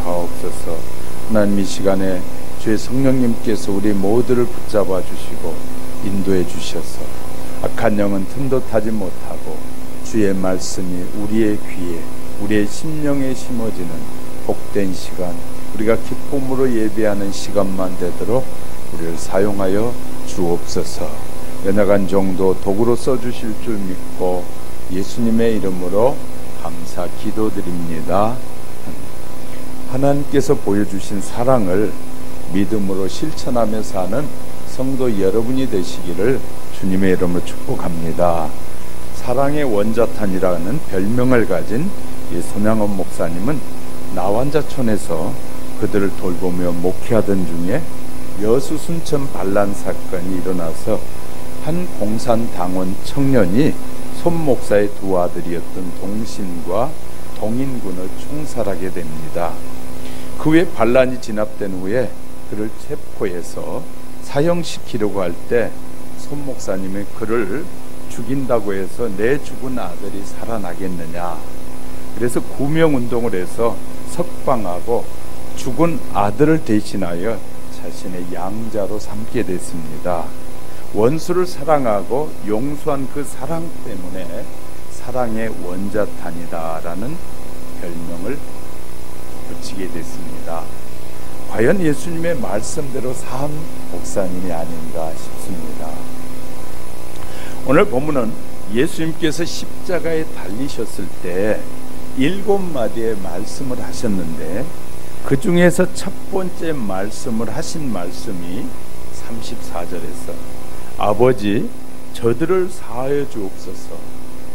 하옵소서. 하나님, 이 시간에 주의 성령님께서 우리 모두를 붙잡아 주시고 인도해 주셔서 악한 영은 틈도 타지 못하고 주의 말씀이 우리의 귀에, 우리의 심령에 심어지는 복된 시간, 우리가 기쁨으로 예배하는 시간만 되도록 우리를 사용하여 주옵소서. 연약한 종도 도구로 써주실 줄 믿고 예수님의 이름으로 감사 기도드립니다. 하나님께서 보여주신 사랑을 믿음으로 실천하며 사는 성도 여러분이 되시기를 주님의 이름으로 축복합니다. 사랑의 원자탄이라는 별명을 가진 이 손양원 목사님은 나환자촌에서 그들을 돌보며 목회하던 중에 여수 순천 반란 사건이 일어나서 한 공산당원 청년이 손 목사의 두 아들이었던 동신과 동인군을 총살하게 됩니다. 그 후에 반란이 진압된 후에 그를 체포해서 사형시키려고 할 때 손 목사님이 그를 죽인다고 해서 내 죽은 아들이 살아나겠느냐, 그래서 구명운동을 해서 석방하고 죽은 아들을 대신하여 자신의 양자로 삼게 됐습니다. 원수를 사랑하고 용서한 그 사랑 때문에 사랑의 원자탄이다라는 별명을 붙이게 됐습니다. 과연 예수님의 말씀대로 산 목사님이 아닌가 싶습니다. 오늘 본문은 예수님께서 십자가에 달리셨을 때 7마디의 말씀을 하셨는데 그 중에서 첫 번째 말씀을 하신 말씀이 34절에서 아버지, 저들을 사하여 주옵소서.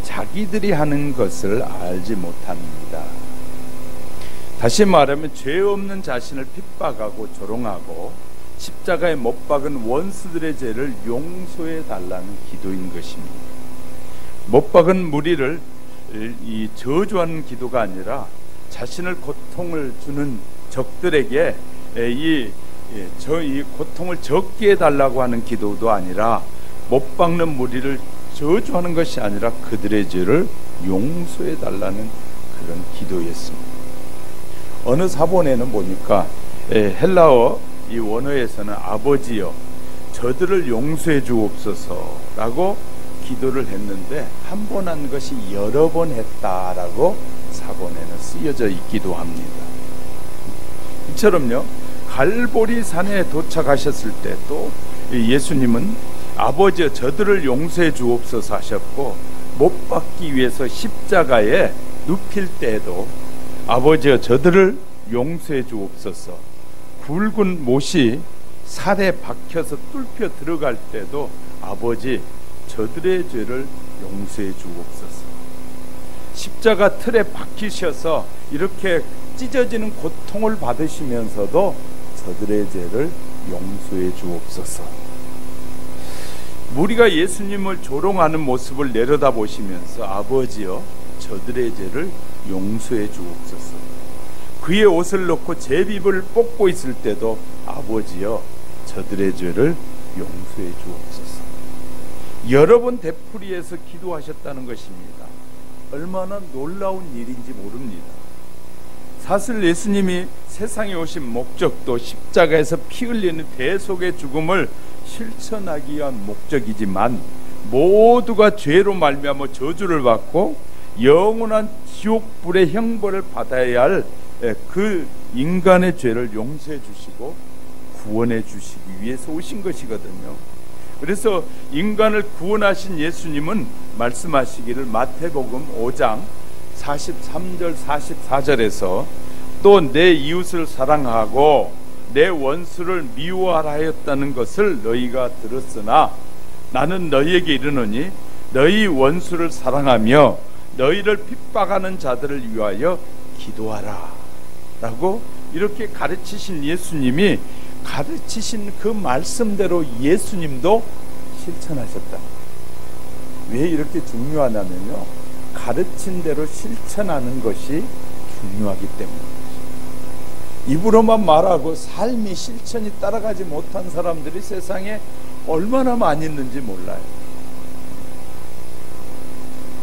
자기들이 하는 것을 알지 못합니다. 다시 말하면 죄 없는 자신을 핍박하고 조롱하고 십자가에 못 박은 원수들의 죄를 용서해 달라는 기도인 것입니다. 못 박은 무리를 저주하는 기도가 아니라 자신을 고통을 주는 적들에게 이 고통을 적게 해달라고 하는 기도도 아니라 못 박는 무리를 저주하는 것이 아니라 그들의 죄를 용서해 달라는 그런 기도였습니다. 어느 사본에는 보니까 헬라어 이 원어에서는 아버지여 저들을 용서해 주옵소서라고 기도를 했는데 한 번 한 것이 여러 번 했다라고 사본에는 쓰여져 있기도 합니다. 이처럼요, 갈보리 산에 도착하셨을 때 또 예수님은 아버지여 저들을 용서해 주옵소서 하셨고, 못 박기 위해서 십자가에 눕힐 때에도 아버지여 저들을 용서해 주옵소서, 굵은 못이 살에 박혀서 뚫혀 들어갈 때도 아버지 저들의 죄를 용서해 주옵소서, 십자가 틀에 박히셔서 이렇게 찢어지는 고통을 받으시면서도 저들의 죄를 용서해 주옵소서. 무리가 예수님을 조롱하는 모습을 내려다보시면서 아버지여 저들의 죄를 용서해 주옵소서. 그의 옷을 놓고 제비를 뽑고 있을 때도 아버지여 저들의 죄를 용서해 주옵소서. 여러 번 되풀이해서 기도하셨다는 것입니다. 얼마나 놀라운 일인지 모릅니다. 사실 예수님이 세상에 오신 목적도 십자가에서 피 흘리는 대속의 죽음을 실천하기 위한 목적이지만 모두가 죄로 말미암아 저주를 받고 영원한 지옥불의 형벌을 받아야 할 그 인간의 죄를 용서해 주시고 구원해 주시기 위해서 오신 것이거든요. 그래서 인간을 구원하신 예수님은 말씀하시기를 마태복음 5장 43절 44절에서 또 내 이웃을 사랑하고 내 원수를 미워하라 하였다는 것을 너희가 들었으나 나는 너희에게 이르노니 너희 원수를 사랑하며 너희를 핍박하는 자들을 위하여 기도하라 라고 이렇게 가르치신 예수님이 가르치신 그 말씀대로 예수님도 실천하셨다. 왜 이렇게 중요하냐면요, 가르친 대로 실천하는 것이 중요하기 때문입니다. 입으로만 말하고 삶이 실천이 따라가지 못한 사람들이 세상에 얼마나 많이 있는지 몰라요.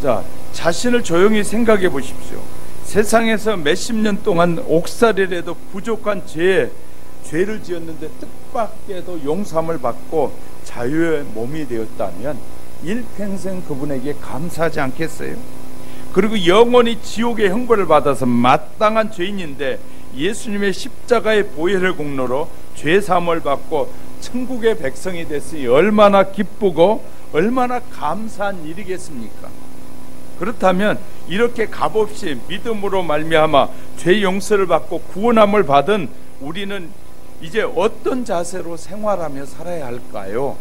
자, 자신을 조용히 생각해 보십시오. 세상에서 몇십 년 동안 옥살이라도 부족한 죄를 지었는데 뜻밖에도 용서함을 받고 자유의 몸이 되었다면 일평생 그분에게 감사하지 않겠어요? 그리고 영원히 지옥의 형벌을 받아서 마땅한 죄인인데 예수님의 십자가의 보혈의 공로로 죄 사함을 받고 천국의 백성이 됐으니 얼마나 기쁘고 얼마나 감사한 일이겠습니까? 그렇다면 이렇게 값없이 믿음으로 말미암아 죄 용서를 받고 구원함을 받은 우리는 이제 어떤 자세로 생활하며 살아야 할까요?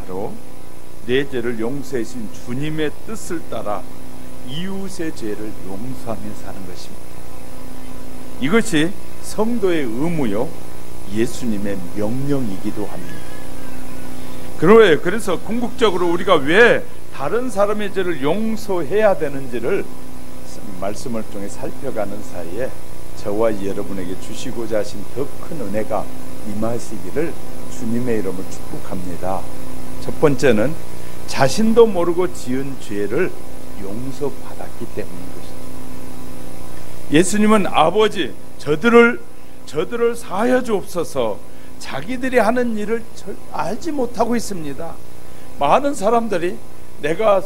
바로 내 죄를 용서해 주신 주님의 뜻을 따라 이웃의 죄를 용서하며 사는 것입니다. 이것이 성도의 의무요 예수님의 명령이기도 합니다. 그래서 궁극적으로 우리가 왜 다른 사람의 죄를 용서해야 되는지를 말씀을 통해 살펴가는 사이에 저와 여러분에게 주시고자 하신 더 큰 은혜가 임하시기를 주님의 이름으로 축복합니다. 첫 번째는 자신도 모르고 지은 죄를 용서받았기 때문인 것입니다. 예수님은 아버지 저들을 사하여 주옵소서, 자기들이 하는 일을 알지 못하고 있습니다. 많은 사람들이 내가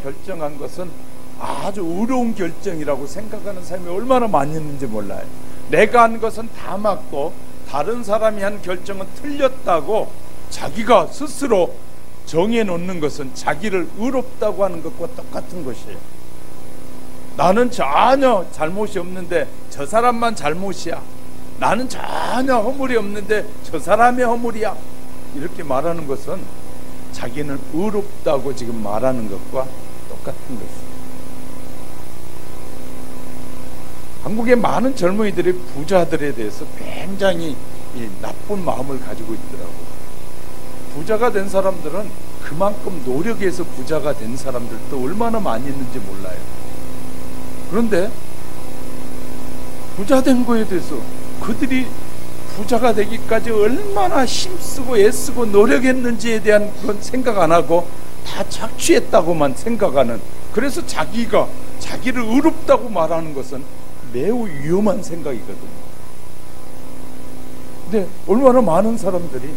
결정한 것은 아주 의로운 결정이라고 생각하는 사람이 얼마나 많이 있는지 몰라요. 내가 한 것은 다 맞고 다른 사람이 한 결정은 틀렸다고 자기가 스스로 정해놓는 것은 자기를 의롭다고 하는 것과 똑같은 것이에요. 나는 전혀 잘못이 없는데 저 사람만 잘못이야. 나는 전혀 허물이 없는데 저 사람의 허물이야. 이렇게 말하는 것은 자기는 의롭다고 지금 말하는 것과 똑같은 것이에요. 한국의 많은 젊은이들이 부자들에 대해서 굉장히 나쁜 마음을 가지고 있더라고요. 부자가 된 사람들은 그만큼 노력해서 부자가 된 사람들도 얼마나 많이 있는지 몰라요. 그런데 부자 된 거에 대해서 그들이 부자가 되기까지 얼마나 힘쓰고 애쓰고 노력했는지에 대한 그런 생각 안 하고 다 착취했다고만 생각하는, 그래서 자기를 의롭다고 말하는 것은 매우 위험한 생각이거든요. 근데 얼마나 많은 사람들이,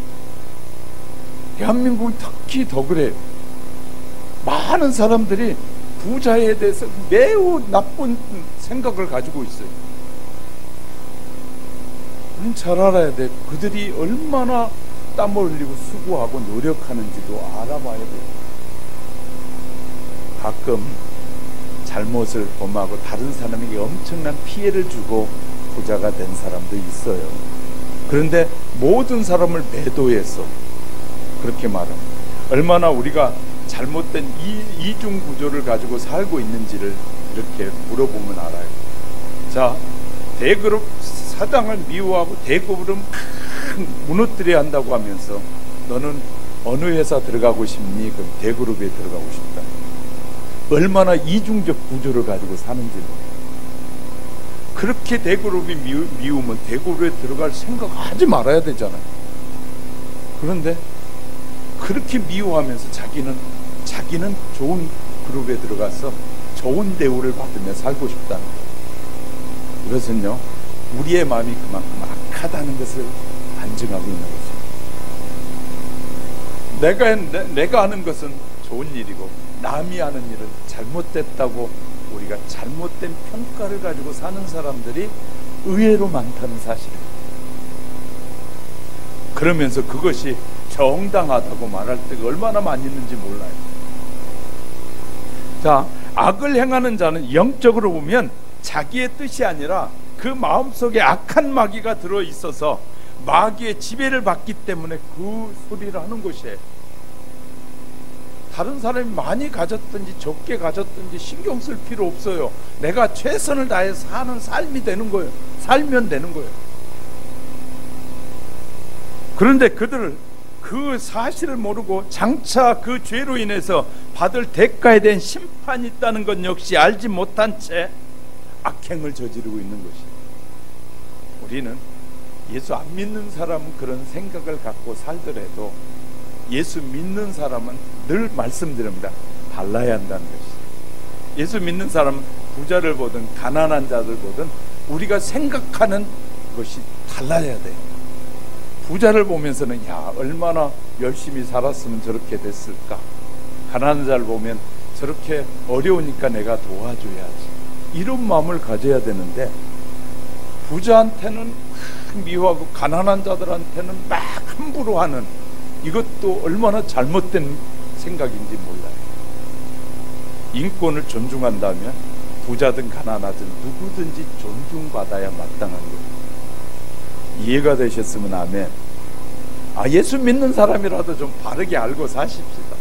대한민국은 특히 더 그래요. 많은 사람들이 부자에 대해서 매우 나쁜 생각을 가지고 있어요. 우리는 잘 알아야 돼. 그들이 얼마나 땀을 흘리고 수고하고 노력하는지도 알아봐야 돼요. 가끔 잘못을 범하고 다른 사람에게 엄청난 피해를 주고 부자가 된 사람도 있어요. 그런데 모든 사람을 매도해서 그렇게 말합니다. 얼마나 우리가 잘못된 이중 구조를 가지고 살고 있는지를 이렇게 물어보면 알아요. 자, 대그룹 사장을 미워하고 대그룹을 무너뜨려야 한다고 하면서 너는 어느 회사 들어가고 싶니? 그럼 대그룹에 들어가고 싶다. 얼마나 이중적 구조를 가지고 사는지를. 그렇게 대그룹이 미우면 대그룹에 들어갈 생각하지 말아야 되잖아요. 그런데 그렇게 미워하면서 자기는 좋은 그룹에 들어가서 좋은 대우를 받으며 살고 싶다는 거예요. 이것은요, 우리의 마음이 그만큼 악하다는 것을 반증하고 있는 것입니다. 내가 하는 것은 좋은 일이고 남이 하는 일은 잘못됐다고 우리가 잘못된 평가를 가지고 사는 사람들이 의외로 많다는 사실입니다. 그러면서 그것이 정당하다고 말할 때가 얼마나 많이 있는지 몰라요. 자, 악을 행하는 자는 영적으로 보면 자기의 뜻이 아니라 그 마음속에 악한 마귀가 들어있어서 마귀의 지배를 받기 때문에 그 소리를 하는 것이에요. 다른 사람이 많이 가졌든지 적게 가졌든지 신경 쓸 필요 없어요. 내가 최선을 다해서 사는 삶이 되는 거예요. 살면 되는 거예요. 그런데 그들을 그 사실을 모르고 장차 그 죄로 인해서 받을 대가에 대한 심판이 있다는 것 역시 알지 못한 채 악행을 저지르고 있는 것이에요. 우리는 예수 안 믿는 사람은 그런 생각을 갖고 살더라도 예수 믿는 사람은 늘 말씀드립니다. 달라야 한다는 것이죠. 예수 믿는 사람은 부자를 보든 가난한 자들 보든 우리가 생각하는 것이 달라야 돼요. 부자를 보면서는 야, 얼마나 열심히 살았으면 저렇게 됐을까. 가난한 자를 보면 저렇게 어려우니까 내가 도와줘야지, 이런 마음을 가져야 되는데, 부자한테는 막 미워하고 가난한 자들한테는 막 함부로 하는, 이것도 얼마나 잘못된 생각인지 몰라요. 인권을 존중한다면 부자든 가난하든 누구든지 존중받아야 마땅한 거예요. 이해가 되셨으면 아멘. 예수 믿는 사람이라도 좀 바르게 알고 사십시다.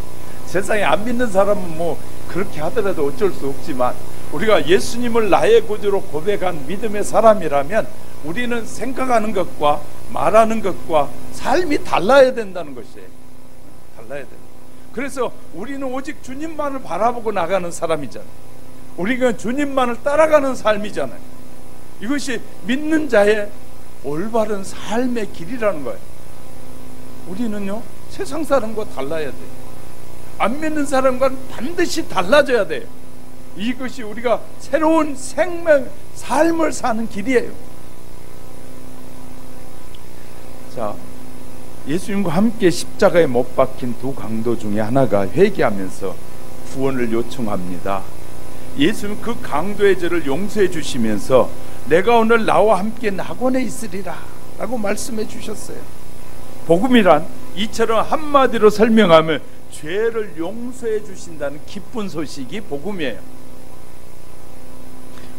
세상에 안 믿는 사람은 뭐 그렇게 하더라도 어쩔 수 없지만, 우리가 예수님을 나의 구주로 고백한 믿음의 사람이라면 우리는 생각하는 것과 말하는 것과 삶이 달라야 된다는 것이에요. 달라야 된다. 그래서 우리는 오직 주님만을 바라보고 나가는 사람이잖아요. 우리가 주님만을 따라가는 삶이잖아요. 이것이 믿는 자의 올바른 삶의 길이라는 거예요. 우리는요, 세상 사람과 달라야 돼요. 안 믿는 사람과는 반드시 달라져야 돼요. 이것이 우리가 새로운 생명, 삶을 사는 길이에요. 자, 예수님과 함께 십자가에 못 박힌 두 강도 중에 하나가 회개하면서 구원을 요청합니다. 예수님 그 강도의 죄를 용서해 주시면서 내가 오늘 나와 함께 낙원에 있으리라 라고 말씀해 주셨어요. 복음이란 이처럼 한마디로 설명하면 죄를 용서해 주신다는 기쁜 소식이 복음이에요.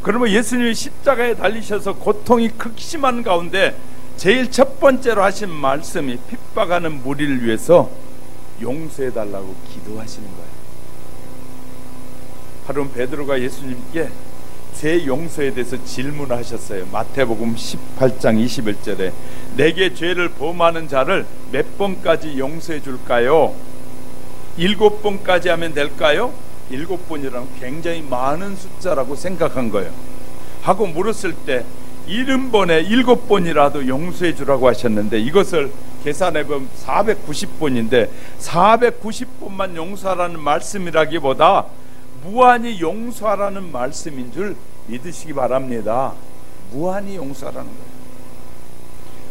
그러면 예수님이 십자가에 달리셔서 고통이 극심한 가운데 제일 첫 번째로 하신 말씀이 핍박하는 무리를 위해서 용서해 달라고 기도하시는 거예요. 하루는 베드로가 예수님께 죄 용서에 대해서 질문하셨어요. 마태복음 18장 21절에 내게 죄를 범하는 자를 몇 번까지 용서해 줄까요? 7번까지 하면 될까요? 7번이라는 굉장히 많은 숫자라고 생각한 거예요. 하고 물었을 때 70번에 7번이라도 용서해 주라고 하셨는데, 이것을 계산해보면 490번인데 490번만 용서하라는 말씀이라기보다 무한히 용서하라는 말씀인 줄 믿으시기 바랍니다. 무한히 용서하라는 거예요.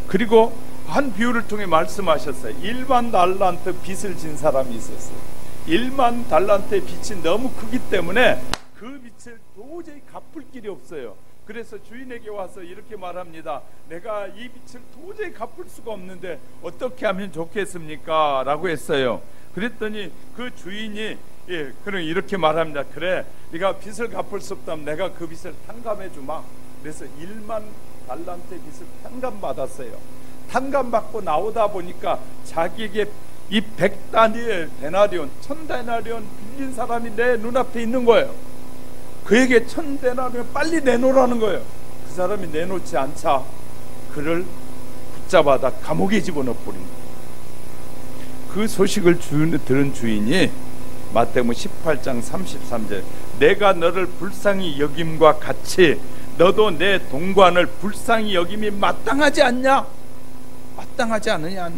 그리고 한 비유를 통해 말씀하셨어요. 1만 달란트 빚을 진 사람이 있었어요. 1만 달란트의 빚이 너무 크기 때문에 그 빚을 도저히 갚을 길이 없어요. 그래서 주인에게 와서 이렇게 말합니다. 내가 이 빚을 도저히 갚을 수가 없는데 어떻게 하면 좋겠습니까? 라고 했어요. 그랬더니 그 주인이 그럼 이렇게 말합니다. 그래, 네가 빚을 갚을 수 없다면 내가 그 빚을 탕감해 주마. 그래서 1만 달란트의 빚을 탕감받았어요. 탕감받고 나오다 보니까 자기에게 이 100단위의 데나리온, 1000데나리온 빌린 사람이 내 눈앞에 있는 거예요. 그에게 1000데나리온 빨리 내놓으라는 거예요. 그 사람이 내놓지 않자 그를 붙잡아다 감옥에 집어넣어버린 거예요. 그 소식을 들은 주인이 마태복음 18장 33절 내가 너를 불쌍히 여김과 같이 너도 내 동관을 불쌍히 여김이 마땅하지 않냐? 마땅하지 않느냐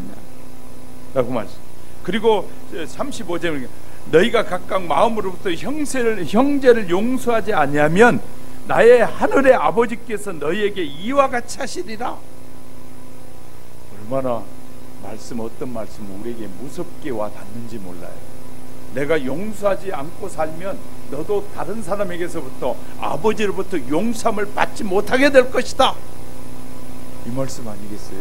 라고 말씀. 그리고 35절 너희가 각각 마음으로부터 형제를 용서하지 아니하면 나의 하늘의 아버지께서 너희에게 이와 같이 하시리라. 얼마나 어떤 말씀은 우리에게 무섭게 와 닿는지 몰라요. 내가 용서하지 않고 살면 너도 다른 사람에게서부터 아버지로부터 용서함을 받지 못하게 될 것이다. 이 말씀 아니겠어요?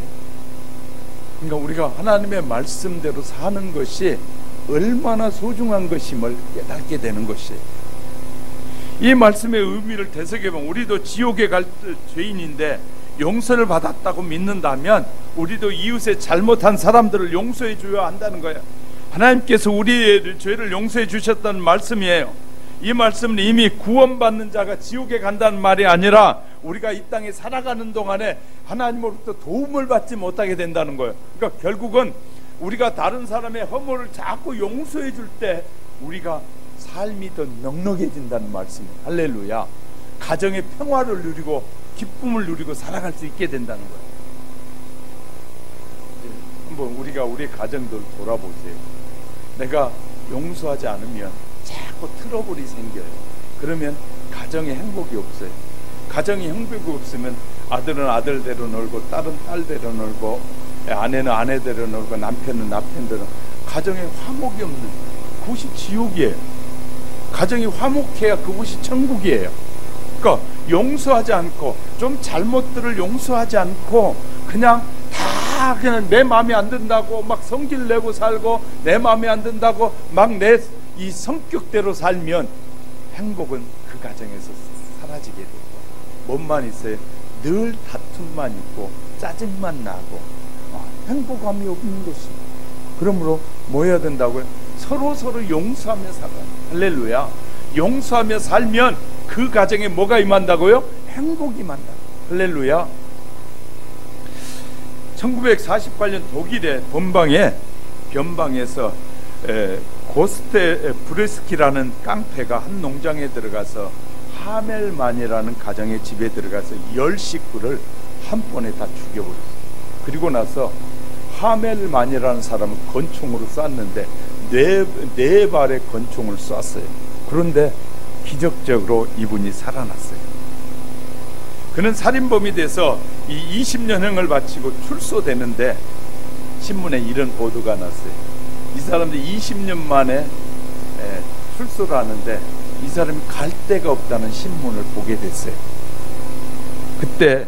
그러니까 우리가 하나님의 말씀대로 사는 것이 얼마나 소중한 것임을 깨닫게 되는 것이에요. 이 말씀의 의미를 되새겨보면 우리도 지옥에 갈 죄인인데 용서를 받았다고 믿는다면 우리도 이웃의 잘못한 사람들을 용서해 줘야 한다는 거예요. 하나님께서 우리의 죄를 용서해 주셨다는 말씀이에요. 이 말씀은 이미 구원받는 자가 지옥에 간다는 말이 아니라 우리가 이 땅에 살아가는 동안에 하나님으로부터 도움을 받지 못하게 된다는 거예요. 그러니까 결국은 우리가 다른 사람의 허물을 자꾸 용서해 줄 때 우리가 삶이 더 넉넉해진다는 말씀이에요. 할렐루야. 가정의 평화를 누리고 기쁨을 누리고 살아갈 수 있게 된다는 거예요. 한번 우리가 우리 가정들 돌아보세요. 내가 용서하지 않으면 자꾸 트러블이 생겨요. 그러면 가정에 행복이 없어요. 가정에 행복이 없으면 아들은 아들대로 놀고 딸은 딸대로 놀고 아내는 아내대로 놀고 남편은 남편대로, 가정에 화목이 없는 그것이 지옥이에요. 가정이 화목해야 그것이 천국이에요. 그러니까 용서하지 않고, 좀 잘못들을 용서하지 않고 그냥 다 그냥 내 마음에 안 든다고 막 성질 내고 살고, 내 마음에 안 든다고 막 내 이 성격대로 살면 행복은 그 가정에서 사라지게 되고, 뭔만 있어요? 늘 다툼만 있고 짜증만 나고 행복감이 없는 것이. 그러므로 뭐 해야 된다고요? 서로 용서하며 살아. 할렐루야. 용서하며 살면 그 가정에 뭐가 임한다고요? 행복이 임한다. 할렐루야. 1948년 독일의 변방에서 고스테 브레스키라는 깡패가 한 농장에 들어가서 하멜만이라는 가정의 집에 들어가서 10식구를 한 번에 다 죽여버렸어요. 그리고 나서 하멜만이라는 사람은 권총으로 쐈는데 네 발의 권총을 쐈어요. 그런데 기적적으로 이분이 살아났어요. 그는 살인범이 돼서 이 20년형을 마치고 출소되는데 신문에 이런 보도가 났어요. 이 사람들이 20년 만에 출소를 하는데 이 사람이 갈 데가 없다는 신문을 보게 됐어요. 그때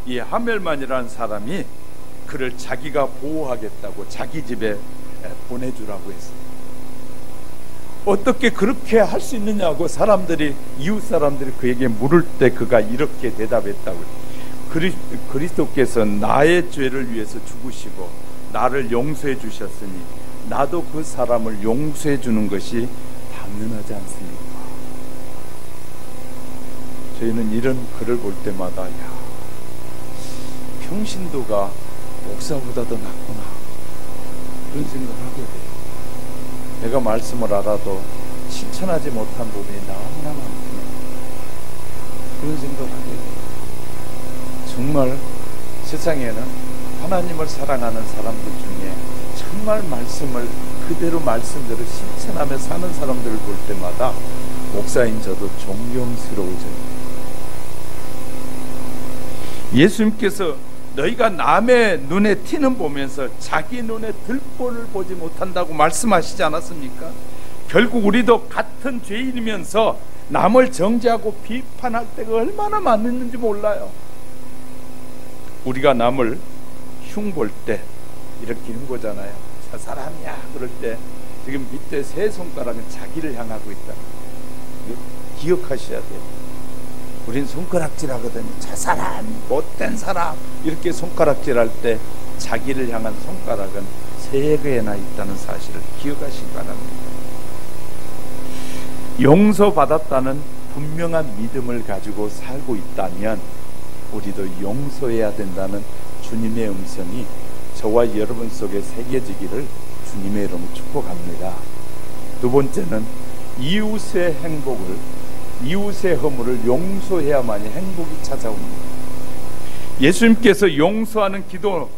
이 하멜만이라는 사람이 그를 자기가 보호하겠다고 자기 집에 보내주라고 했어요. 어떻게 그렇게 할 수 있느냐고 이웃 사람들이 그에게 물을 때 그가 이렇게 대답했다고요. 그리스도께서 나의 죄를 위해서 죽으시고 나를 용서해 주셨으니 나도 그 사람을 용서해 주는 것이 당연하지 않습니까? 저희는 이런 글을 볼 때마다 평신도가 목사보다도 낫구나, 그런 생각을 하게 돼요. 내가 말씀을 알아도 실천하지 못한 부분이 너무나 많구나, 그런 생각을 하게 돼요. 정말 세상에는 하나님을 사랑하는 사람들 중에 정말 말씀을 그대로 말씀대로 실천하며 사는 사람들을 볼 때마다 목사인 저도 존경스러워져요. 예수님께서 너희가 남의 눈에 티는 보면서 자기 눈에 들보를 보지 못한다고 말씀하시지 않았습니까? 결국 우리도 같은 죄인이면서 남을 정죄하고 비판할 때가 얼마나 많았는지 몰라요. 우리가 남을 흉볼 때 이렇게 흉보잖아요. 저 사람이야 그럴 때 지금 밑에 세 손가락은 자기를 향하고 있다. 기억하셔야 돼요. 우린 손가락질 하거든요. 저 사람, 못된 사람, 이렇게 손가락질 할 때 자기를 향한 손가락은 3개나 있다는 사실을 기억하시기 바랍니다. 용서받았다는 분명한 믿음을 가지고 살고 있다면 우리도 용서해야 된다는 주님의 음성이 저와 여러분 속에 새겨지기를 주님의 이름으로 축복합니다. 두 번째는 이웃의 허물을 용서해야만이 행복이 찾아옵니다. 예수님께서 용서하는 기도,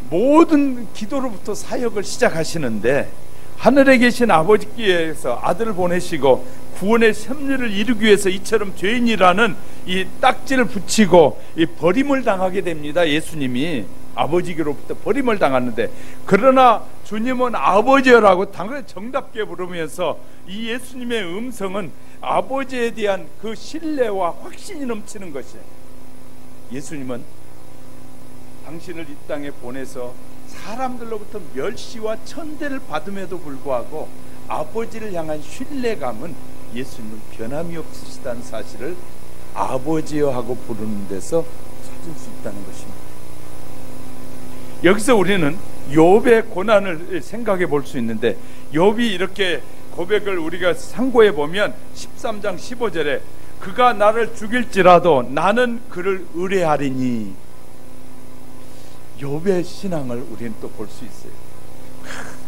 모든 기도로부터 사역을 시작하시는데 하늘에 계신 아버지께서 아들을 보내시고 구원의 섭리를 이루기 위해서 이처럼 죄인이라는 이 딱지를 붙이고 이 버림을 당하게 됩니다. 예수님이 아버지께로부터 버림을 당하는데, 그러나 주님은 아버지라고 당연히 정답게 부르면서 이 예수님의 음성은 아버지에 대한 그 신뢰와 확신이 넘치는 것이에요. 예수님은 당신을 이 땅에 보내서 사람들로부터 멸시와 천대를 받음에도 불구하고 아버지를 향한 신뢰감은 예수님은 변함이 없으시다는 사실을 아버지여 하고 부르는 데서 찾을 수 있다는 것입니다. 여기서 우리는 욥의 고난을 생각해 볼 수 있는데, 욥이 이렇게 고백을 우리가 상고해 보면 13장 15절에 그가 나를 죽일지라도 나는 그를 의뢰하리니, 욥의 신앙을 우리는 또 볼 수 있어요.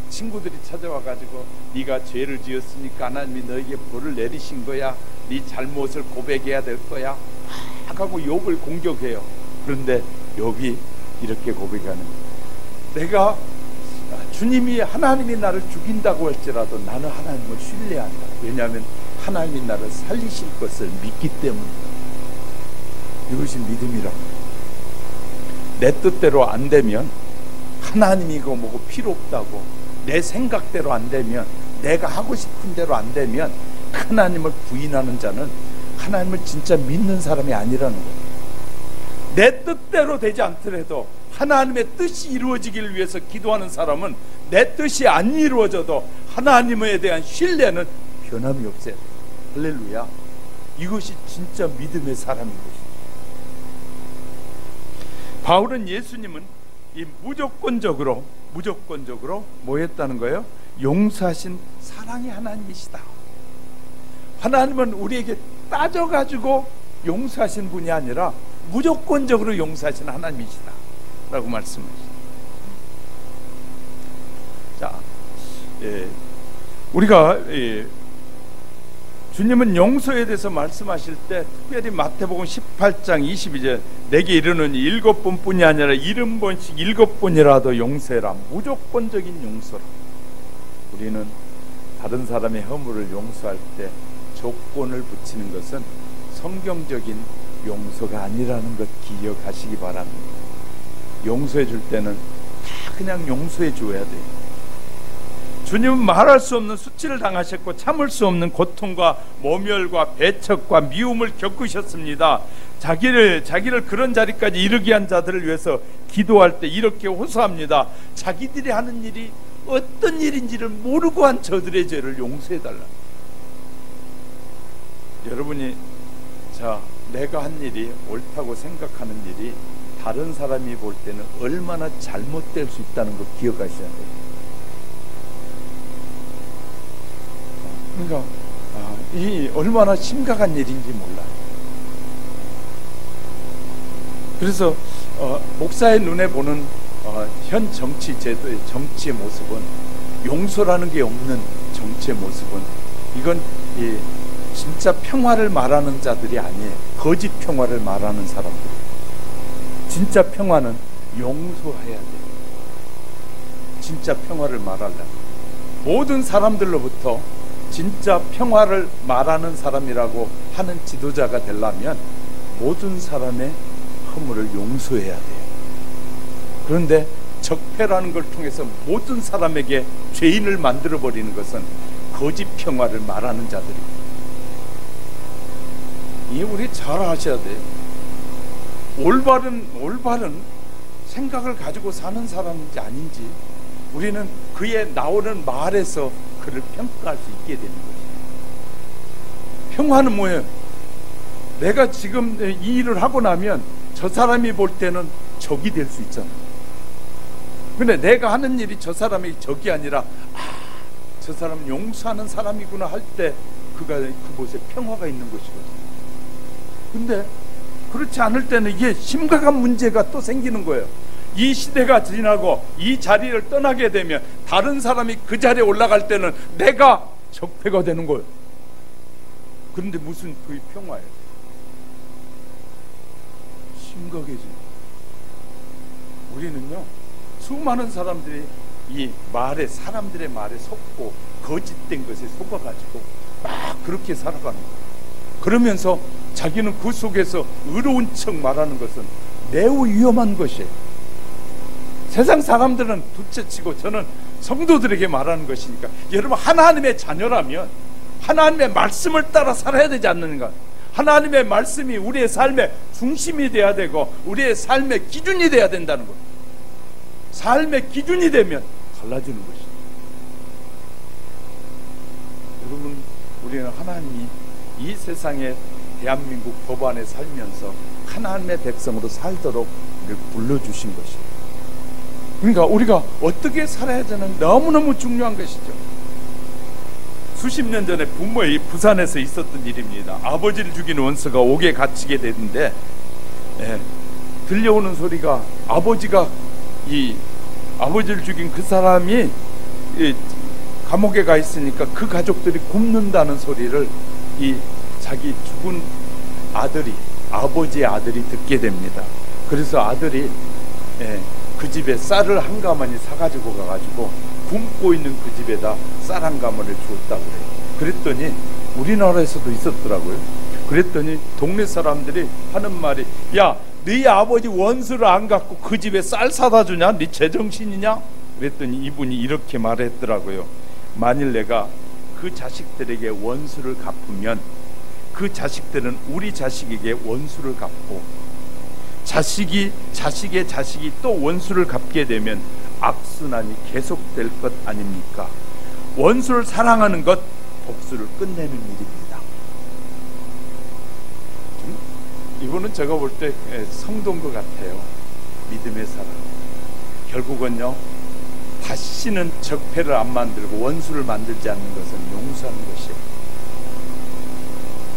친구들이 찾아와가지고 네가 죄를 지었으니까 하나님이 너에게 벌을 내리신 거야, 네 잘못을 고백해야 될 거야 막 하고 욥을 공격해요. 그런데 욥이 이렇게 고백하는 거예요. 내가 하나님이 나를 죽인다고 할지라도 나는 하나님을 신뢰한다. 왜냐하면 하나님이 나를 살리실 것을 믿기 때문이다. 이것이 믿음이라고. 내 뜻대로 안 되면, 하나님이 이거 뭐고 필요 없다고, 내 생각대로 안 되면, 내가 하고 싶은 대로 안 되면 하나님을 부인하는 자는 하나님을 진짜 믿는 사람이 아니라는 거예요. 내 뜻대로 되지 않더라도 하나님의 뜻이 이루어지기를 위해서 기도하는 사람은 내 뜻이 안 이루어져도 하나님에 대한 신뢰는 변함이 없어요. 할렐루야. 이것이 진짜 믿음의 사람인 것이죠. 바울은 예수님은 이 무조건적으로 뭐 했다는 거예요? 용서하신 사랑의 하나님이시다. 하나님은 우리에게 따져가지고 용서하신 분이 아니라 무조건적으로 용서하신 하나님이시다 라고 말씀하시죠. 자, 우리가 주님은 용서에 대해서 말씀하실 때 특별히 마태복음 18장 22절 내게 이르는 7번뿐이 아니라 70번씩 7번이라도 용서해라. 무조건적인 용서라. 우리는 다른 사람의 허물을 용서할 때 조건을 붙이는 것은 성경적인 용서가 아니라는 것 기억하시기 바랍니다. 용서해 줄 때는 다 그냥 용서해 줘야 돼요. 주님은 말할 수 없는 수치를 당하셨고 참을 수 없는 고통과 모멸과 배척과 미움을 겪으셨습니다. 자기를 그런 자리까지 이르게 한 자들을 위해서 기도할 때 이렇게 호소합니다. 자기들이 하는 일이 어떤 일인지를 모르고 한 저들의 죄를 용서해달라. 여러분이 내가 한 일이 옳다고 생각하는 일이 다른 사람이 볼 때는 얼마나 잘못될 수 있다는 거 기억하셔야 돼요. 그러니까 이 얼마나 심각한 일인지 몰라요. 그래서 목사의 눈에 보는 현 정치 제도의 정치의 모습은 용서라는 게 없는 정치의 모습은 이건 진짜 평화를 말하는 자들이 아니에요. 거짓 평화를 말하는 사람들. 진짜 평화는 용서해야 돼요. 진짜 평화를 말하려면 모든 사람들로부터 진짜 평화를 말하는 사람이라고 하는 지도자가 되려면 모든 사람의 허물을 용서해야 돼요. 그런데 적폐라는 걸 통해서 모든 사람에게 죄인을 만들어버리는 것은 거짓 평화를 말하는 자들입니다. 이 우리 잘 아셔야 돼요. 올바른 생각을 가지고 사는 사람인지 아닌지 우리는 그의 나오는 말에서 그를 평가할 수 있게 되는 것이에요. 평화는 뭐예요? 내가 지금 이 일을 하고 나면 저 사람이 볼 때는 적이 될 수 있잖아요. 근데 내가 하는 일이 저 사람이 적이 아니라 저 사람 용서하는 사람이구나 할 때 그곳에 평화가 있는 것이거든요. 근데 그렇지 않을 때는 이게 심각한 문제가 또 생기는 거예요. 이 시대가 지나고 이 자리를 떠나게 되면 다른 사람이 그 자리에 올라갈 때는 내가 적폐가 되는 거예요. 그런데 무슨 그게 평화예요? 심각해져요. 우리는요 수많은 사람들이 사람들의 말에 속고 거짓된 것에 속아가지고 막 그렇게 살아가는 거예요. 그러면서 자기는 그 속에서 의로운 척 말하는 것은 매우 위험한 것이에요. 세상 사람들은 둘째치고 저는 성도들에게 말하는 것이니까 여러분 하나님의 자녀라면 하나님의 말씀을 따라 살아야 되지 않는가? 하나님의 말씀이 우리의 삶의 중심이 돼야 되고 우리의 삶의 기준이 돼야 된다는 거예요. 삶의 기준이 되면 달라지는 것이죠. 여러분 우리는 하나님이 이 세상에 대한민국 법안에 살면서 하나님의 백성으로 살도록 우리를 불러주신 것이에요. 그러니까 우리가 어떻게 살아야 되는 너무너무 중요한 것이죠. 수십 년 전에 부모의 부산에서 있었던 일입니다. 아버지를 죽인 원수가 옥에 갇히게 되는데 들려오는 소리가 아버지를 죽인 그 사람이 감옥에 가 있으니까 그 가족들이 굶는다는 소리를 자기 죽은 아버지의 아들이 듣게 됩니다. 그래서 아들이 그 집에 쌀을 한 가마니 사가지고 가가지고 굶고 있는 그 집에다 쌀 한 가마를 주었다고 해요. 그랬더니 우리나라에서도 있었더라고요. 그랬더니 동네 사람들이 하는 말이, 야, 네 아버지 원수를 안 갖고 그 집에 쌀 사다 주냐? 네 제정신이냐? 그랬더니 이분이 이렇게 말했더라고요. 만일 내가 그 자식들에게 원수를 갚으면 그 자식들은 우리 자식에게 원수를 갚고, 자식이 자식의 자식이 또 원수를 갚게 되면 악순환이 계속될 것 아닙니까? 원수를 사랑하는 것, 복수를 끝내는 일입니다. 이분은 제가 볼 때 성도인 것 같아요. 믿음의 사람. 결국은요, 다시는 적폐를 안 만들고 원수를 만들지 않는 것은 용서하는 것이에요.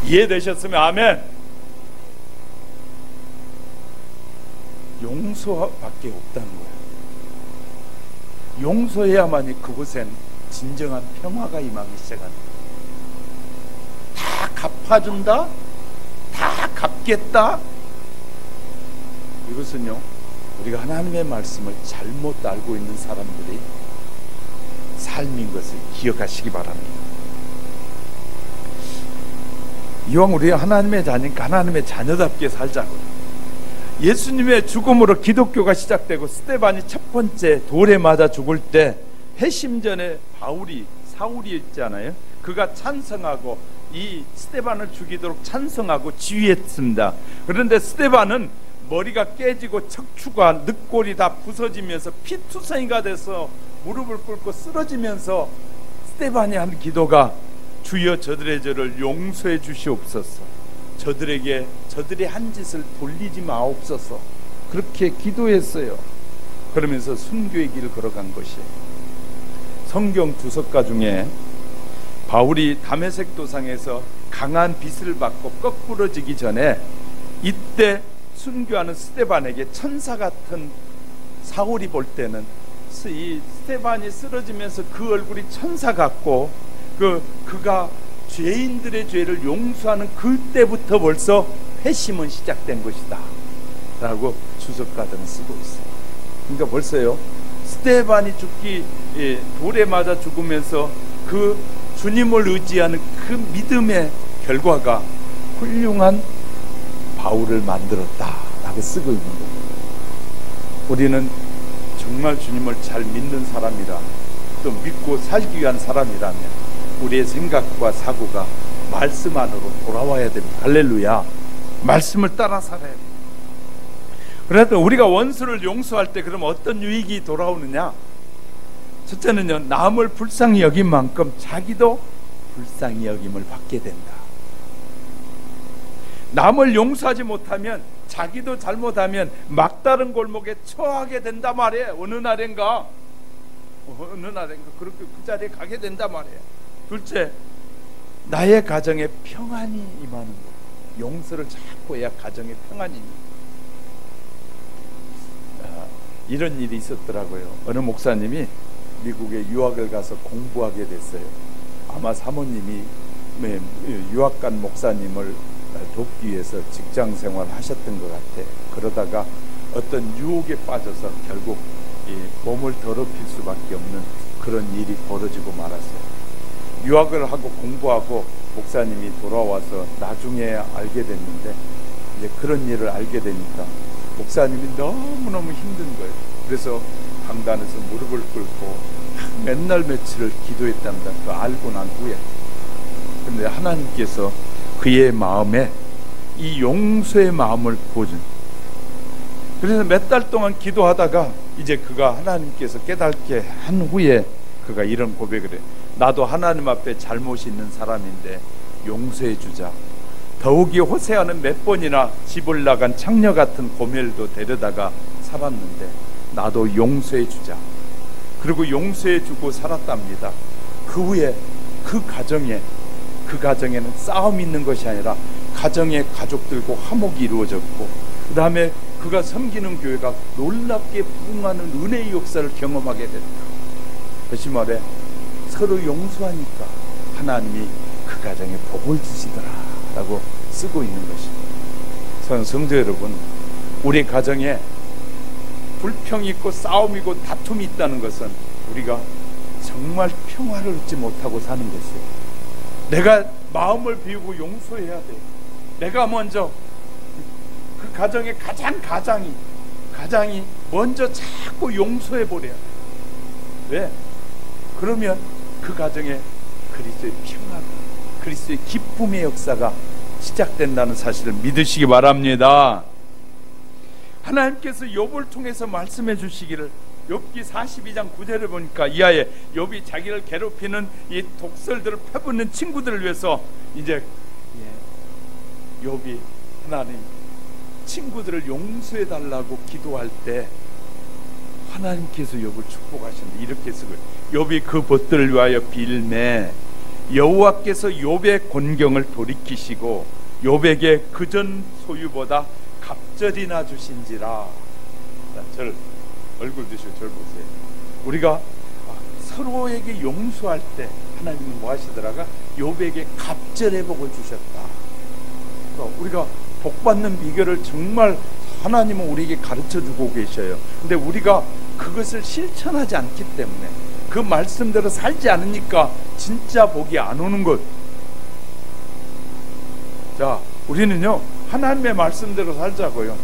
이해되셨으면 아멘. 용서밖에 없다는 거예요. 용서해야만이 그곳엔 진정한 평화가 임하기 시작합니다. 다 갚아준다? 다 갚겠다? 이것은요, 우리가 하나님의 말씀을 잘못 알고 있는 사람들이 삶인 것을 기억하시기 바랍니다. 이왕 우리가 하나님의 자니까 하나님의 자녀답게 살자고요. 예수님의 죽음으로 기독교가 시작되고 스데반이 첫 번째 돌에 맞아 죽을 때 회심 전에 사울이 있잖아요. 그가 찬성하고 이 스데반을 죽이도록 찬성하고 지휘했습니다. 그런데 스데반은 머리가 깨지고 척추가 늑골이 다 부서지면서 피투성이가 돼서 무릎을 꿇고 쓰러지면서 스데반이 한 기도가, 주여 저들의 죄를 용서해 주시옵소서, 저들이 한 짓을 돌리지 마옵소서, 그렇게 기도했어요. 그러면서 순교의 길을 걸어간 것이에요. 성경 주석가 중에 바울이 다메섹 도상에서 강한 빛을 받고 거꾸러지기 전에, 이때 순교하는 스데반에게 천사 같은 사울이 볼 때는 이 스데반이 쓰러지면서 그 얼굴이 천사 같고, 그가 죄인들의 죄를 용서하는 그때부터 벌써 회심은 시작된 것이다 라고 주석가들은 쓰고 있어요. 그러니까 벌써요, 스데반이 돌에 맞아 죽으면서 그 주님을 의지하는 그 믿음의 결과가 훌륭한 바울을 만들었다 라고 쓰고 있는 거예요. 우리는 정말 주님을 잘 믿는 사람이라, 또 믿고 살기 위한 사람이라면 우리의 생각과 사고가 말씀 안으로 돌아와야 됩니다. 할렐루야. 말씀을 따라 살아야 됩니다. 그래도 우리가 원수를 용서할 때 그럼 어떤 유익이 돌아오느냐? 첫째는요, 남을 불쌍히 여긴 만큼 자기도 불쌍히 여김을 받게 된다. 남을 용서하지 못하면, 자기도 잘못하면 막다른 골목에 처하게 된다 말이에요. 어느 날인가 그렇게 그 자리에 가게 된다 말이에요. 둘째, 나의 가정에 평안이 임하는 것. 용서를 자꾸 해야 가정에 평안이 임합니다. 이런 일이 있었더라고요. 어느 목사님이 미국에 유학을 가서 공부하게 됐어요. 아마 사모님이 유학 간 목사님을 돕기 위해서 직장 생활을 하셨던 것 같아. 그러다가 어떤 유혹에 빠져서 결국 몸을 더럽힐 수밖에 없는 그런 일이 벌어지고 말았어요. 유학을 하고 공부하고 목사님이 돌아와서 나중에 알게 됐는데, 이제 그런 일을 알게 되니까 목사님이 너무너무 힘든 거예요. 그래서 강단에서 무릎을 꿇고 맨날 며칠을 기도했답니다. 그 알고 난 후에. 그런데 하나님께서 그의 마음에 이 용서의 마음을 부어준. 그래서 몇 달 동안 기도하다가 이제 그가 하나님께서 깨닫게 한 후에 그가 이런 고백을 해요. 나도 하나님 앞에 잘못이 있는 사람인데 용서해 주자. 더욱이 호세아는 몇 번이나 집을 나간 창녀 같은 고멜도 데려다가 살았는데 나도 용서해 주자. 그리고 용서해 주고 살았답니다. 그 후에 그 가정에는 싸움이 있는 것이 아니라 가정의 가족들과 화목이 이루어졌고, 그 다음에 그가 섬기는 교회가 놀랍게 부흥하는 은혜의 역사를 경험하게 됐다. 다시 말해, 서로 용서하니까 하나님이 그 가정에 복을 주시더라 라고 쓰고 있는 것입니다. 사랑하는 성도 여러분, 우리 가정에 불평이 있고 싸움이고 다툼이 있다는 것은 우리가 정말 평화를 얻지 못하고 사는 것이에요. 내가 마음을 비우고 용서해야 돼. 내가 먼저 그 가정의 가장이 먼저 자꾸 용서해 버려야 돼. 왜? 그러면 그 가정에 그리스도의 평화가, 그리스도의 기쁨의 역사가 시작된다는 사실을 믿으시기 바랍니다. 하나님께서 욥을 통해서 말씀해 주시기를, 욥기 42장 9절을 보니까 이하에 욥이 자기를 괴롭히는 이 독설들을 펴붓는 친구들을 위해서 이제 욥이 하나님 친구들을 용서해 달라고 기도할 때 하나님께서 욥을 축복하셨는데 이렇게 쓰고, 욥이 그 벗들을 위하여 빌매 여호와께서 욥의 곤경을 돌이키시고 욥에게 그전 소유보다 갑절이나 주신지라. 절 얼굴 드시고 절 보세요. 우리가 서로에게 용서할 때 하나님은 뭐 하시더라가? 욥에게 갑절의 복을 주셨다. 그러니까 우리가 복받는 비결을 정말 하나님은 우리에게 가르쳐주고 계셔요. 근데 우리가 그것을 실천하지 않기 때문에, 그 말씀대로 살지 않으니까 진짜 복이 안 오는 것. 자, 우리는요 하나님의 말씀대로 살자고요.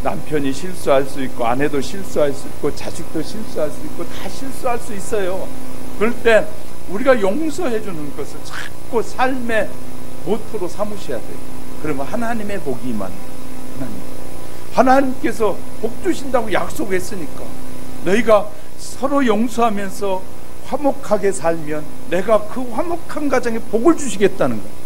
남편이 실수할 수 있고, 아내도 실수할 수 있고, 자식도 실수할 수 있고, 다 실수할 수 있어요. 그럴 때 우리가 용서해 주는 것을 자꾸 삶의 모토로 삼으셔야 돼요. 그러면 하나님의 복이 임하는 거예요. 하나님께서 복 주신다고 약속했으니까 너희가 서로 용서하면서 화목하게 살면 내가 그 화목한 가정에 복을 주시겠다는 거예요.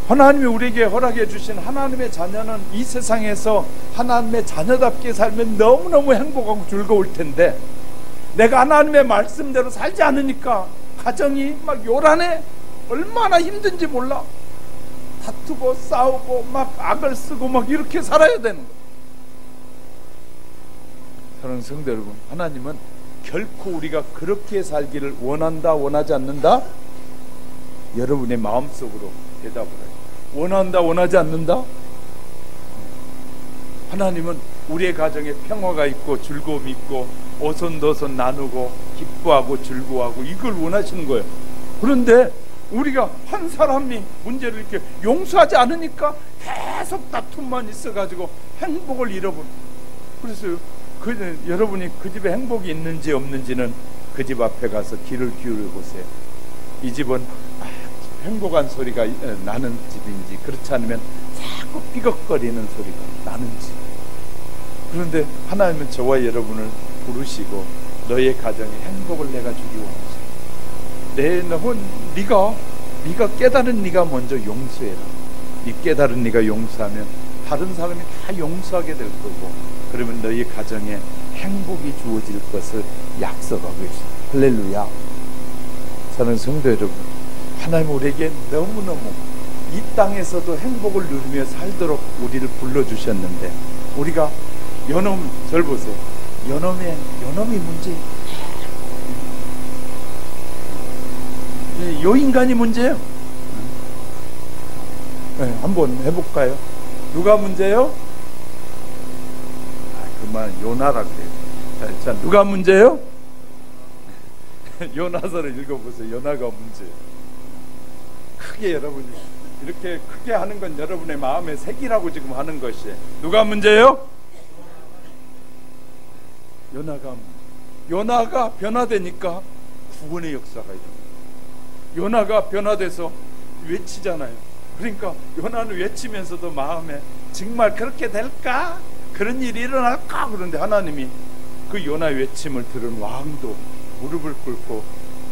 하나님이 우리에게 허락해 주신 하나님의 자녀는 이 세상에서 하나님의 자녀답게 살면 너무너무 행복하고 즐거울 텐데, 내가 하나님의 말씀대로 살지 않으니까 가정이 막 요란해. 얼마나 힘든지 몰라. 다투고 싸우고 막 악을 쓰고 막 이렇게 살아야 되는 거예요. 사랑하는 성도 여러분, 하나님은 결코 우리가 그렇게 살기를 원한다, 원하지 않는다? 여러분의 마음속으로 대답을 해요. 원한다, 원하지 않는다? 하나님은 우리의 가정에 평화가 있고 즐거움이 있고 오손도손 나누고 기뻐하고 즐거워하고 이걸 원하시는 거예요. 그런데 우리가 한 사람이 문제를 이렇게 용서하지 않으니까 계속 다툼만 있어가지고 행복을 잃어버려. 그래서 여러분이 그 집에 행복이 있는지 없는지는 그 집 앞에 가서 귀를 기울여 보세요. 이 집은 행복한 소리가 나는 집인지, 그렇지 않으면 자꾸 삐걱거리는 소리가 나는지. 그런데 하나님은 저와 여러분을 부르시고 너의 가정에 행복을 내가 주기 원하시고, 네가 깨달은 네가 먼저 용서해라. 네 깨달은 네가 용서하면 다른 사람이 다 용서하게 될 거고, 그러면 너희 가정에 행복이 주어질 것을 약속하고 있습니다. 할렐루야. 사랑하는 성도 여러분, 하나님 우리에게 너무너무 이 땅에서도 행복을 누리며 살도록 우리를 불러주셨는데, 우리가 절 보세요. 연놈이 문제예요. 요 인간이 문제예요. 네, 한번 해볼까요? 누가 문제예요? 그만 요나라 그래요. 자, 누가 문제예요? 요나서를 읽어보세요. 요나가 문제예요. 크게 여러분이 이렇게 크게 하는 건 여러분의 마음에 새기라고 지금 하는 것이에요. 누가 문제예요? 요나가 변화되니까 구원의 역사가 일어나요. 요나가 변화돼서 외치잖아요. 그러니까 요나는 외치면서도 마음에 정말 그렇게 될까? 그런 일이 일어날까? 그런데 하나님이 그 요나의 외침을 들은 왕도 무릎을 꿇고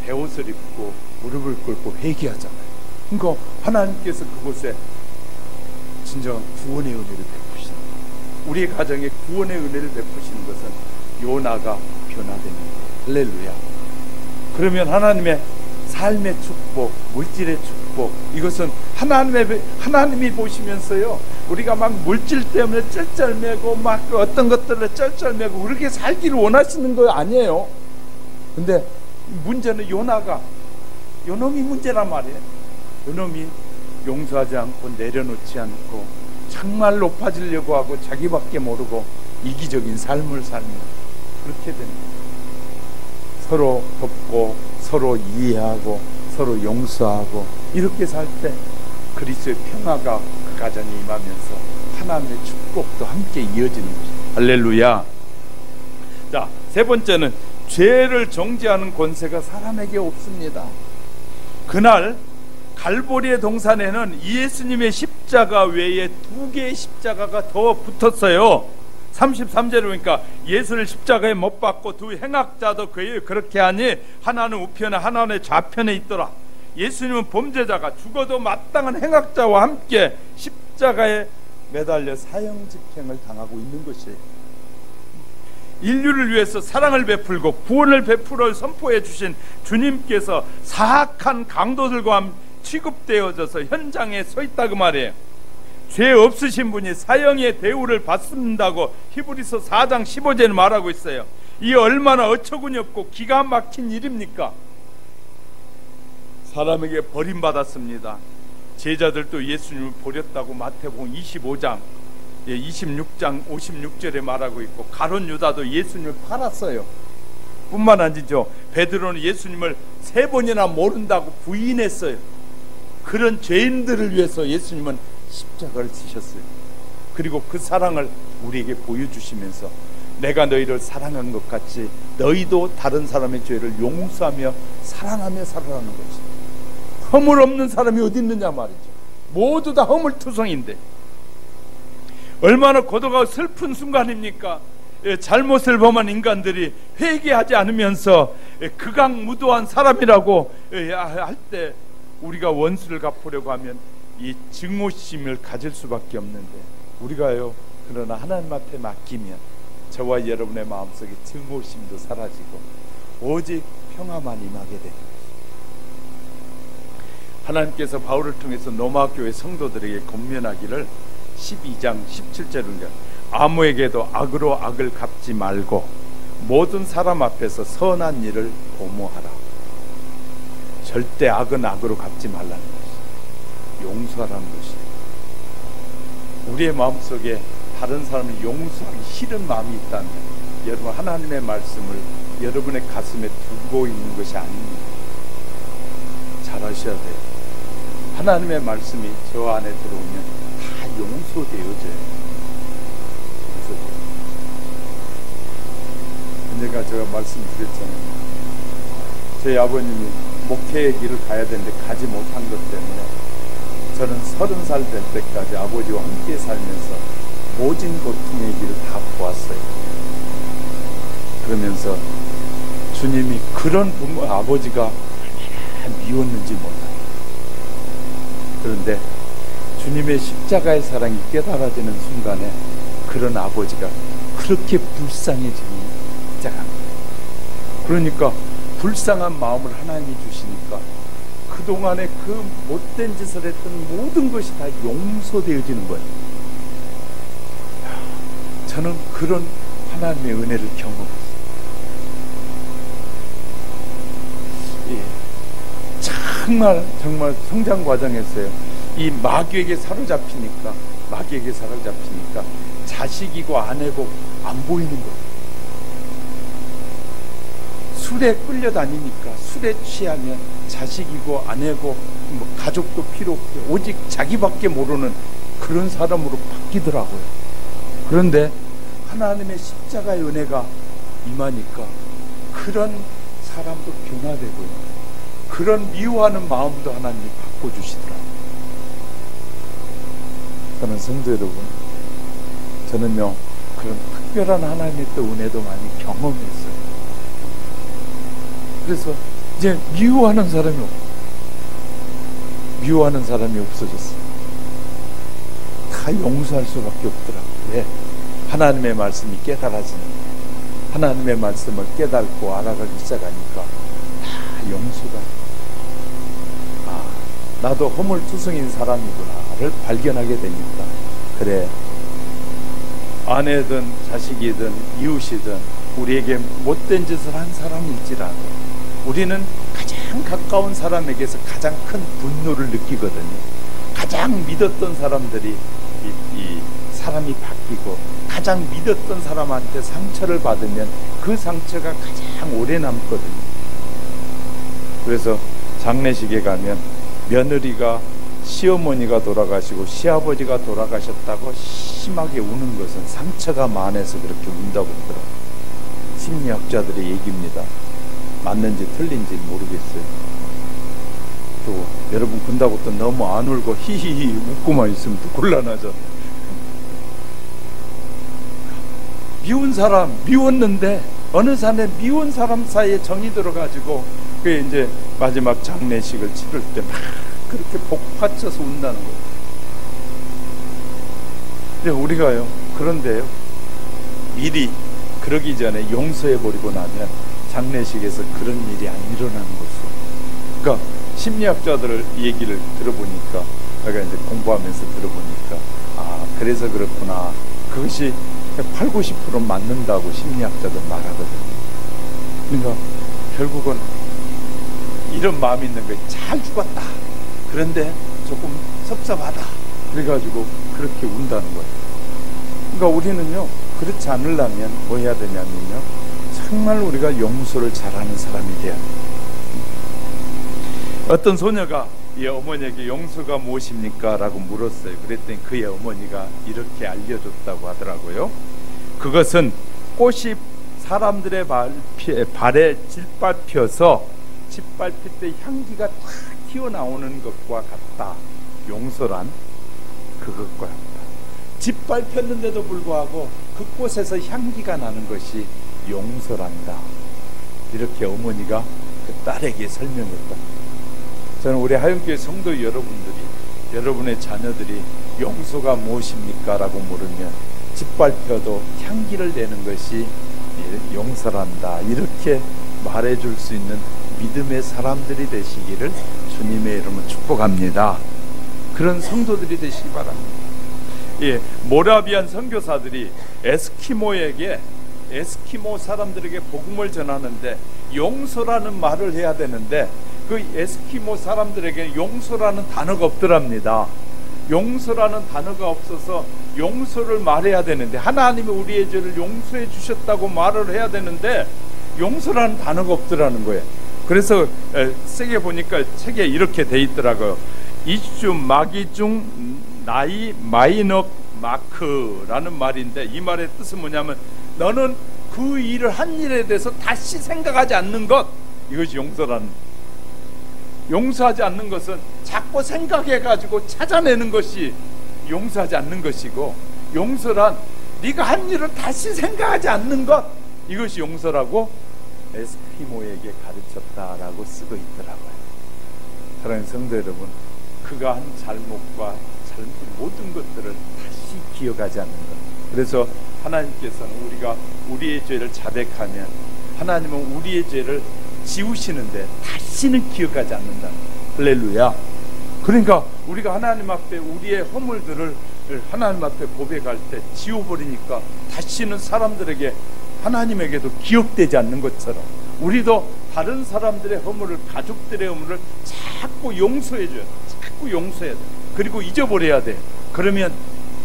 베옷을 입고 무릎을 꿇고 회개하잖아요. 그러니까 하나님께서 그곳에 진정한 구원의 은혜를 베푸시는 거예요. 우리의 가정에 구원의 은혜를 베푸시는 것은 요나가 변화됩니다. 할렐루야. 그러면 하나님의 삶의 축복, 물질의 축복, 이것은 하나님이 보시면서요, 우리가 막 물질 때문에 쩔쩔매고 막 어떤 것들을 쩔쩔매고 그렇게 살기를 원하시는 거 아니에요. 근데 문제는 요놈이 문제란 말이에요. 요놈이 용서하지 않고 내려놓지 않고 정말 높아지려고 하고 자기밖에 모르고 이기적인 삶을 살면 그렇게 됩니다. 서로 돕고 서로 이해하고 서로 용서하고 이렇게 살 때 그리스도의 평화가 그 가정에 임하면서 하나님의 축복도 함께 이어지는 것입니다. 할렐루야. 자, 세 번째는 죄를 정죄하는 권세가 사람에게 없습니다. 그날 갈보리의 동산에는 예수님의 십자가 외에 2개의 십자가가 더 붙었어요. 33절에 보니까 예수를 십자가에 못 박고 두 행악자도 그렇게 하니 하나는 우편에 하나는 좌편에 있더라. 예수님은 범죄자가 죽어도 마땅한 행악자와 함께 십자가에 매달려 사형 집행을 당하고 있는 것이에요. 인류를 위해서 사랑을 베풀고 구원을 베풀어 선포해 주신 주님께서 사악한 강도들과 취급되어져서 현장에 서 있다고 말이에요. 죄 없으신 분이 사형의 대우를 받는다고 히브리서 4장 15절에 말하고 있어요. 이 얼마나 어처구니 없고 기가 막힌 일입니까? 사람에게 버림받았습니다. 제자들도 예수님을 버렸다고 마태복음 25장 26장 56절에 말하고 있고, 가룟 유다도 예수님을 팔았어요. 뿐만 아니죠, 베드로는 예수님을 3번이나 모른다고 부인했어요. 그런 죄인들을 위해서 예수님은 십자가를 지셨어요. 그리고 그 사랑을 우리에게 보여주시면서 내가 너희를 사랑한 것 같이 너희도 다른 사람의 죄를 용서하며 사랑하며 살아가는 거지. 허물 없는 사람이 어디 있느냐 말이죠. 모두 다 허물투성인데 얼마나 고독하고 슬픈 순간입니까? 잘못을 범한 인간들이 회개하지 않으면서 극악무도한 사람이라고 할 때 우리가 원수를 갚으려고 하면 이 증오심을 가질 수밖에 없는데, 우리가요 그러나 하나님 앞에 맡기면 저와 여러분의 마음속에 증오심도 사라지고 오직 평화만 임하게 됩니다. 하나님께서 바울을 통해서 로마 교회 성도들에게 권면하기를 12장 17절을 아무에게도 악으로 악을 갚지 말고 모든 사람 앞에서 선한 일을 도모하라. 절대 악은 악으로 갚지 말라는 것이, 용서하라는 것이. 우리의 마음속에 다른 사람을 용서하기 싫은 마음이 있다면 여러분 하나님의 말씀을 여러분의 가슴에 두고 있는 것이 아닙니다. 잘 아셔야 돼요. 하나님의 말씀이 저 안에 들어오면 다 용서되어져요. 언젠가 제가 말씀드렸잖아요. 저희 아버님이 목회의 길을 가야 되는데 가지 못한 것 때문에 저는 30살 될 때까지 아버지와 함께 살면서 모진 고통의 길을 다 보았어요. 그러면서 주님이 그런 부모, 아버지가 얼마나 미웠는지 몰라요. 그런데 주님의 십자가의 사랑이 깨달아지는 순간에 그런 아버지가 그렇게 불쌍해지기 시작합니다. 그러니까 불쌍한 마음을 하나님이 주시니까 그동안에 그 못된 짓을 했던 모든 것이 다 용서되어지는 거예요. 저는 그런 하나님의 은혜를 경험했어요. 정말 성장 과정에서요, 이 마귀에게 사로잡히니까 자식이고 아내고 안 보이는 거예요. 술에 끌려다니니까 술에 취하면 자식이고 아내고 뭐 가족도 필요 없고 오직 자기밖에 모르는 그런 사람으로 바뀌더라고요. 그런데 하나님의 십자가의 은혜가 임하니까 그런 사람도 변화되고요, 그런 미워하는 마음도 하나님이 바꿔주시더라고요. 저는 성도 여러분, 저는요 그런 특별한 하나님의 또 은혜도 많이 경험했어요. 그래서 이제 미워하는 사람이 없어졌어요. 다 용서할 수밖에 없더라고요. 왜? 하나님의 말씀이 깨달아지니까, 하나님의 말씀을 깨닫고 알아가기 시작하니까 다 용서가, 나도 허물투성인 사람이구나를 발견하게 되니까, 그래, 아내든 자식이든 이웃이든 우리에게 못된 짓을 한 사람일지라도 우리는 가장 가까운 사람에게서 가장 큰 분노를 느끼거든요. 가장 믿었던 사람들이 이 사람이 바뀌고 가장 믿었던 사람한테 상처를 받으면 그 상처가 가장 오래 남거든요. 그래서 장례식에 가면 며느리가 시어머니가 돌아가시고 시아버지가 돌아가셨다고 심하게 우는 것은 상처가 많아서 그렇게 운다고 그러더라고요. 심리학자들의 얘기입니다. 맞는지 틀린지 모르겠어요. 또 여러분 군다고 또 너무 안 울고 히히히 웃고만 있으면 또 곤란하죠. 미운 사람 미웠는데 어느 산에 미운 사람 사이에 정이 들어가지고 그게 이제 마지막 장례식을 치를 때 막 그렇게 복받쳐서 운다는 거예요. 근데 우리가요, 그런데요, 미리 그러기 전에 용서해버리고 나면 장례식에서 그런 일이 안 일어나는 거죠. 그러니까 심리학자들 얘기를 들어보니까, 제가 이제 공부하면서 들어보니까, 아, 그래서 그렇구나. 그것이 8, 90% 맞는다고 심리학자들 말하거든요. 그러니까 결국은 이런 마음이 있는 거예요. 잘 죽었다. 그런데 조금 섭섭하다. 그래가지고 그렇게 운다는 거예요. 그러니까 우리는요, 그렇지 않으려면 뭐 해야 되냐면요, 정말 우리가 용서를 잘하는 사람이 돼야 돼요. 어떤 소녀가 이 어머니에게 용서가 무엇입니까? 라고 물었어요. 그랬더니 그의 어머니가 이렇게 알려줬다고 하더라고요. 그것은 꽃이 사람들의 발에 짓밟혀서 짓밟힐 때 향기가 탁 튀어나오는 것과 같다. 용서란 그것과 같다. 짓밟혔는데도 불구하고 그 꽃에서 향기가 나는 것이 용서란다. 이렇게 어머니가 그 딸에게 설명했다. 저는 우리 하영교회 성도 여러분들이, 여러분의 자녀들이 용서가 무엇입니까? 라고 물으면 짓밟혀도 향기를 내는 것이 용서란다. 이렇게 말해줄 수 있는 믿음의 사람들이 되시기를 주님의 이름으로 축복합니다. 그런 성도들이 되시기 바랍니다. 예, 모라비안 선교사들이 에스키모 사람들에게 복음을 전하는데 용서라는 말을 해야 되는데 그 에스키모 사람들에게 용서라는 단어가 없더랍니다. 용서라는 단어가 없어서 용서를 말해야 되는데, 하나님이 우리의 죄를 용서해 주셨다고 말을 해야 되는데 용서라는 단어가 없더라는 거예요. 그래서 책에 보니까 책에 이렇게 돼 있더라고요. 이슈 마기중 나이 마이넉 마크라는 말인데, 이 말의 뜻은 뭐냐면 너는 그 일을 한 일에 대해서 다시 생각하지 않는 것, 이것이 용서라는. 용서하지 않는 것은 자꾸 생각해가지고 찾아내는 것이 용서하지 않는 것이고, 용서란 네가 한 일을 다시 생각하지 않는 것, 이것이 용서라고 에스키모에게 가르쳤다라고 쓰고 있더라고요. 사랑하는 성도 여러분, 그가 한 잘못과 잘못의 모든 것들을 다시 기억하지 않는 것. 그래서 하나님께서는 우리가 우리의 죄를 자백하면 하나님은 우리의 죄를 지우시는데 다시는 기억하지 않는다. 할렐루야. 그러니까 우리가 하나님 앞에 우리의 허물들을 하나님 앞에 고백할 때 지워버리니까 다시는 사람들에게, 하나님에게도 기억되지 않는 것처럼 우리도 다른 사람들의 허물을, 가족들의 허물을 자꾸 용서해줘야 돼. 자꾸 용서해야 돼. 그리고 잊어버려야 돼. 그러면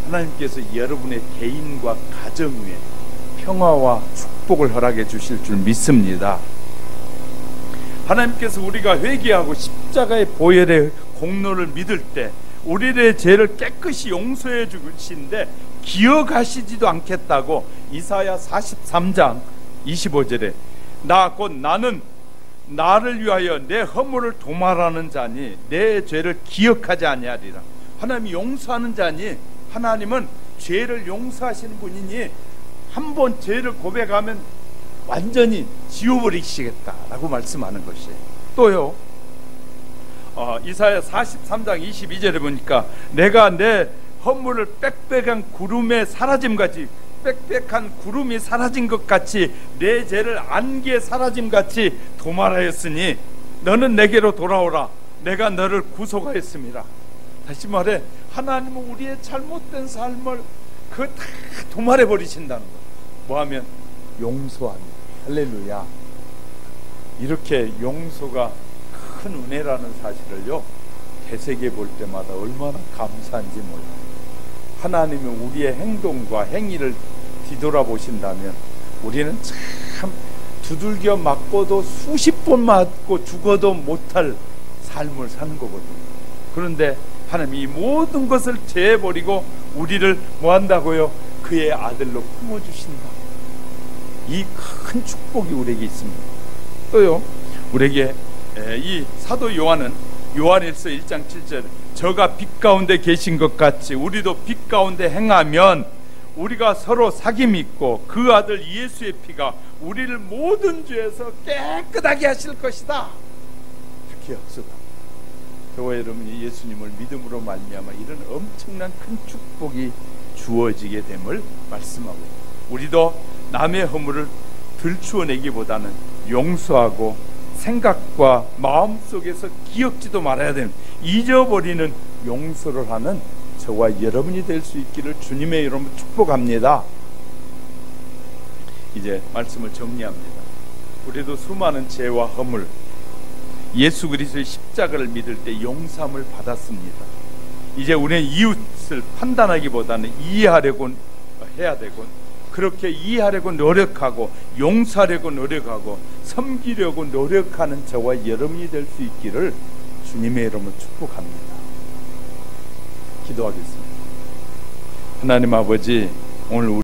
하나님께서 여러분의 개인과 가정 위에 평화와 축복을 허락해 주실 줄 믿습니다. 하나님께서 우리가 회개하고 십자가의 보혈의 공로를 믿을 때 우리의 죄를 깨끗이 용서해 주시는데 기억하시지도 않겠다고 이사야 43장 25절에 나는 나를 위하여 내 허물을 도말하는 자니 내 죄를 기억하지 아니하리라. 하나님이 용서하는 자니, 하나님은 죄를 용서하시는 분이니 한 번 죄를 고백하면 완전히 지워버리시겠다라고 말씀하는 것이에요. 또요, 이사야 43장 22절에 보니까 내가 내 허물을 빽빽한 구름에 사라짐같이, 빽빽한 구름이 사라진 것 같이 내 죄를 안개에 사라짐 같이 도말하였으니 너는 내게로 돌아오라. 내가 너를 구속하였습니다. 다시 말해, 하나님은 우리의 잘못된 삶을 그 다 도말해 버리신다는 거예요. 뭐하면? 용서합니다. 할렐루야. 이렇게 용서가 큰 은혜라는 사실을요, 되새겨 볼 때마다 얼마나 감사한지 몰라요. 하나님은 우리의 행동과 행위를 뒤돌아보신다면 우리는 참 두들겨 맞고도 수십 번 맞고 죽어도 못할 삶을 사는 거거든요. 그런데 하나님이 이 모든 것을 제해버리고 우리를 뭐한다고요? 그의 아들로 품어주신다. 이 큰 축복이 우리에게 있습니다. 또요, 우리에게 이 사도 요한은 요한일서 1장 7절, 저가 빛 가운데 계신 것 같이 우리도 빛 가운데 행하면 우리가 서로 사귐이 있고 그 아들 예수의 피가 우리를 모든 죄에서 깨끗하게 하실 것이다. 이렇게 약속합니다. 저와 여러분이 예수님을 믿음으로 말미암아 이런 엄청난 큰 축복이 주어지게 됨을 말씀하고, 우리도 남의 허물을 들추어내기보다는 용서하고 생각과 마음속에서 기억지도 말아야 되는, 잊어버리는 용서를 하는 저와 여러분이 될 수 있기를 주님의 이름으로 축복합니다. 이제 말씀을 정리합니다. 우리도 수많은 죄와 허물, 예수 그리스도의 십자가를 믿을 때 용서함을 받았습니다. 이제 우리는 이웃을 판단하기보다는 이해하려고 해야 되고, 그렇게 이해하려고 노력하고 용서하려고 노력하고 섬기려고 노력하는 저와 여러분이 될 수 있기를 주님의 이름으로 축복합니다. 기도하겠습니다. 하나님 아버지, 오늘